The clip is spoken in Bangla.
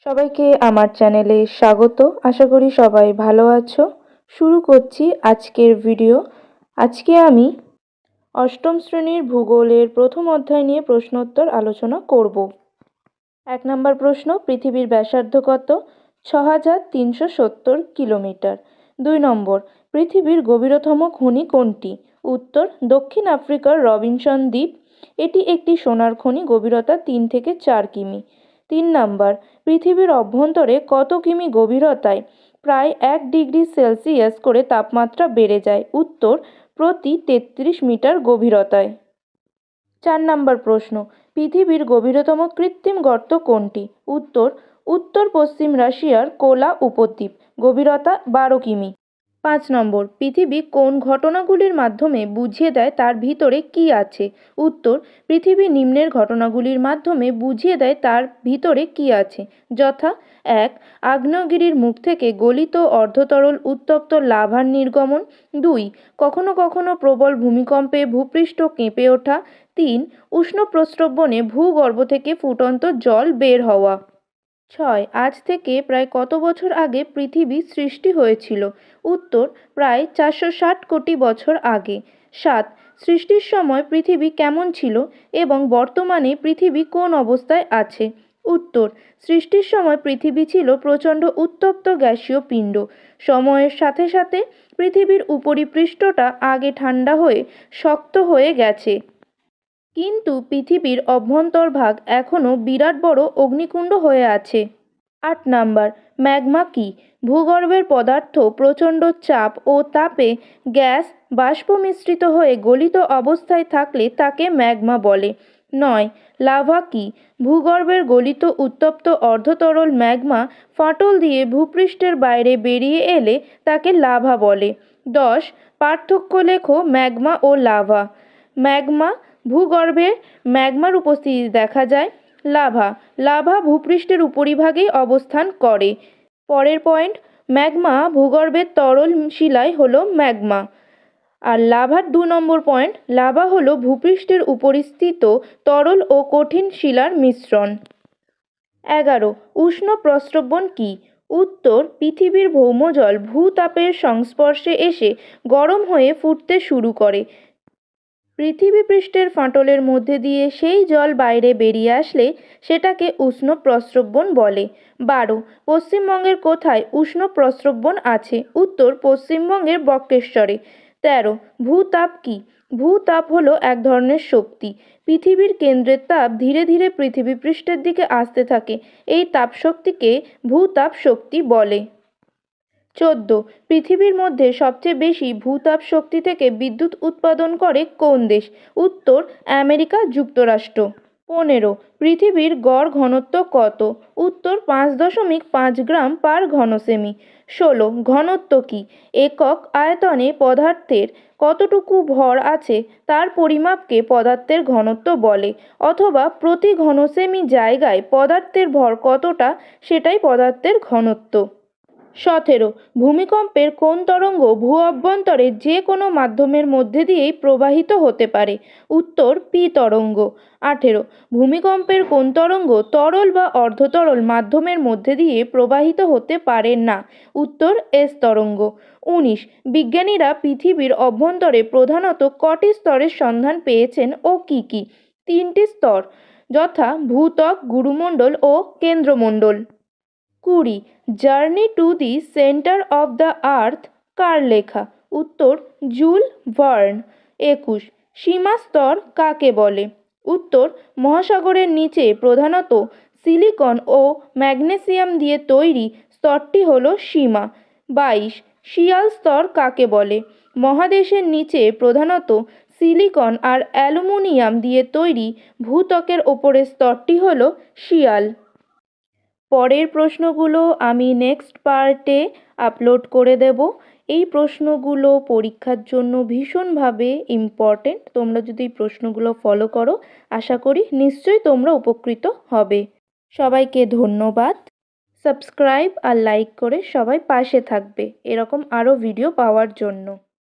সবাইকে আমার চ্যানেলে স্বাগত। আশা করি সবাই ভালো আছো। শুরু করছি আজকের ভিডিও। আজকে আমি অষ্টম শ্রেণীর ভূগোলের প্রথম অধ্যায় নিয়ে প্রশ্নোত্তর আলোচনা করব। 1 নম্বর প্রশ্ন, পৃথিবীর ব্যাসার্ধ কত? 6370 কিলোমিটার। 2 নম্বর, পৃথিবীর গভীরতম খনি কোনটি? উত্তর, দক্ষিণ আফ্রিকার রবিনসন দ্বীপ। এটি একটি সোনার খনি, গভীরতা 3 থেকে 4 কিমি। 3 নম্বর, পৃথিবীর অভ্যন্তরে কত কিমি গভীরতায় প্রায় 1 ডিগ্রি সেলসিয়াস করে তাপমাত্রা বেড়ে যায়? উত্তর, প্রতি 33 মিটার গভীরতায়। 4 নম্বর প্রশ্ন, পৃথিবীর গভীরতম কৃত্রিম গর্ত কোনটি? উত্তর, উত্তর পশ্চিম রাশিয়ার কোলা উপদ্বীপ, গভীরতা 12 কিমি। 5 নম্বর, পৃথিবী কোন ঘটনাগুলির মাধ্যমে বুঝিয়ে দেয় তার ভিতরে কী আছে? উত্তর, পৃথিবী নিম্নের ঘটনাগুলির মাধ্যমে বুঝিয়ে দেয় তার ভিতরে কী আছে, যথা: 1. আগ্নেয়গিরির মুখ থেকে গলিত অর্ধতরল উত্তপ্ত লাভার নির্গমন। 2. কখনো কখনো প্রবল ভূমিকম্পে ভূপৃষ্ঠ কেঁপে ওঠা। 3. উষ্ণ প্রস্রবণে ভূগর্ভ থেকে ফুটন্ত জল বের হওয়া। 6. আজ থেকে প্রায় কত বছর আগে পৃথিবী সৃষ্টি হয়েছিল? উত্তর, প্রায় 460 কোটি বছর আগে। 7. সৃষ্টির সময় পৃথিবী কেমন ছিল এবং বর্তমানে পৃথিবী কোন অবস্থায় আছে? উত্তর, সৃষ্টির সময় পৃথিবী ছিল প্রচণ্ড উত্তপ্ত গ্যাসীয় পিণ্ড। সময়ের সাথে সাথে পৃথিবীর উপরিপৃষ্ঠটা আগে ঠান্ডা হয়ে শক্ত হয়ে গেছে, কিন্তু পৃথিবীর অভ্যন্তরভাগ এখনও বিরাট বড় অগ্নিকুণ্ড হয়ে আছে। 8 নাম্বার, ম্যাগমা কী? ভূগর্ভের পদার্থ প্রচণ্ড চাপ ও তাপে গ্যাস বাষ্প মিশ্রিত হয়ে গলিত অবস্থায় থাকলে তাকে ম্যাগমা বলে। 9. লাভা কী? ভূগর্ভের গলিত উত্তপ্ত অর্ধতরল ম্যাগমা ফাটল দিয়ে ভূপৃষ্ঠের বাইরে বেরিয়ে এলে তাকে লাভা বলে। 10. পার্থক্য লেখো ম্যাগমা ও লাভা। ম্যাগমা, ভূগর্ভে ম্যাগমার উপস্থিতি দেখা যায়। লাভা ভূপৃষ্ঠের উপরিভাগেই অবস্থান করে। পরের পয়েন্ট, ম্যাগমা ভূগর্ভের তরল শিলায় হলো ম্যাগমা। আর লাভার 2 নম্বর পয়েন্ট, লাভা হলো ভূপৃষ্ঠের উপরিস্থিত তরল ও কঠিন শিলার মিশ্রণ। 11. উষ্ণ প্রস্রবণ কী? উত্তর, পৃথিবীর ভৌমজল ভূতাপের সংস্পর্শে এসে গরম হয়ে ফুটতে শুরু করে। পৃথিবী পৃষ্ঠের ফাটলের মধ্যে দিয়ে সেই জল বাইরে বেরিয়ে আসলে সেটাকে উষ্ণ প্রস্রবণ বলে। 12. পশ্চিমবঙ্গের কোথায় উষ্ণ প্রস্রবণ আছে? উত্তর, পশ্চিমবঙ্গের বক্রেশ্বরে। 13. ভূতাপ কী? ভূতাপ হলো এক ধরনের শক্তি। পৃথিবীর কেন্দ্রের তাপ ধীরে ধীরে পৃথিবী পৃষ্ঠের দিকে আসতে থাকে, এই তাপশক্তিকে ভূতাপ শক্তি বলে। 14. পৃথিবীর মধ্যে সবচেয়ে বেশি ভূতাপ শক্তি থেকে বিদ্যুৎ উৎপাদন করে কোন দেশ? উত্তর, আমেরিকা যুক্তরাষ্ট্র। 15. পৃথিবীর গড় ঘনত্ব কত? উত্তর, 5.5 গ্রাম পার ঘনসেমি। 16. ঘনত্ব কী? একক আয়তনে পদার্থের কতটুকু ভর আছে তার পরিমাপকে পদার্থের ঘনত্ব বলে, অথবা প্রতি ঘনসেমি জায়গায় পদার্থের ভর কতটা সেটাই পদার্থের ঘনত্ব। 17. ভূমিকম্পের কোন তরঙ্গ ভূ অভ্যন্তরে যে কোনো মাধ্যমের মধ্যে দিয়েই প্রবাহিত হতে পারে? উত্তর, পি তরঙ্গ। 18. ভূমিকম্পের কোন তরঙ্গ তরল বা অর্ধতরল মাধ্যমের মধ্যে দিয়ে প্রবাহিত হতে পারে না? উত্তর, এস তরঙ্গ। 19. বিজ্ঞানীরা পৃথিবীর অভ্যন্তরে প্রধানত কটি স্তরের সন্ধান পেয়েছেন ও কী কী? 3টি স্তর, যথা ভূত্বক, গুরুমণ্ডল ও কেন্দ্রমণ্ডল। 20. Journey to the centre of the earth কার লেখা? উত্তর, জুল ভার্ন। 21. সীমা স্তর কাকে বলে? উত্তর, মহাসাগরের নিচে প্রধানত সিলিকন ও ম্যাগনেসিয়াম দিয়ে তৈরি স্তরটি হল সীমা। 22. শিয়াল স্তর কাকে বলে? মহাদেশের নিচে প্রধানত সিলিকন আর অ্যালুমিনিয়াম দিয়ে তৈরি ভূত্বকের ওপরের স্তরটি হল শিয়াল। পরের প্রশ্নগুলো আমি নেক্সট পার্টে আপলোড করে দেব। এই প্রশ্নগুলো পরীক্ষার জন্য ভীষণভাবে ইম্পর্টেন্ট। তোমরা যদি এই প্রশ্নগুলো ফলো করো, আশা করি নিশ্চয়ই তোমরা উপকৃত হবে। সবাইকে ধন্যবাদ। সাবস্ক্রাইব আর লাইক করে সবাই পাশে থাকবে এরকম আরও ভিডিও পাওয়ার জন্য।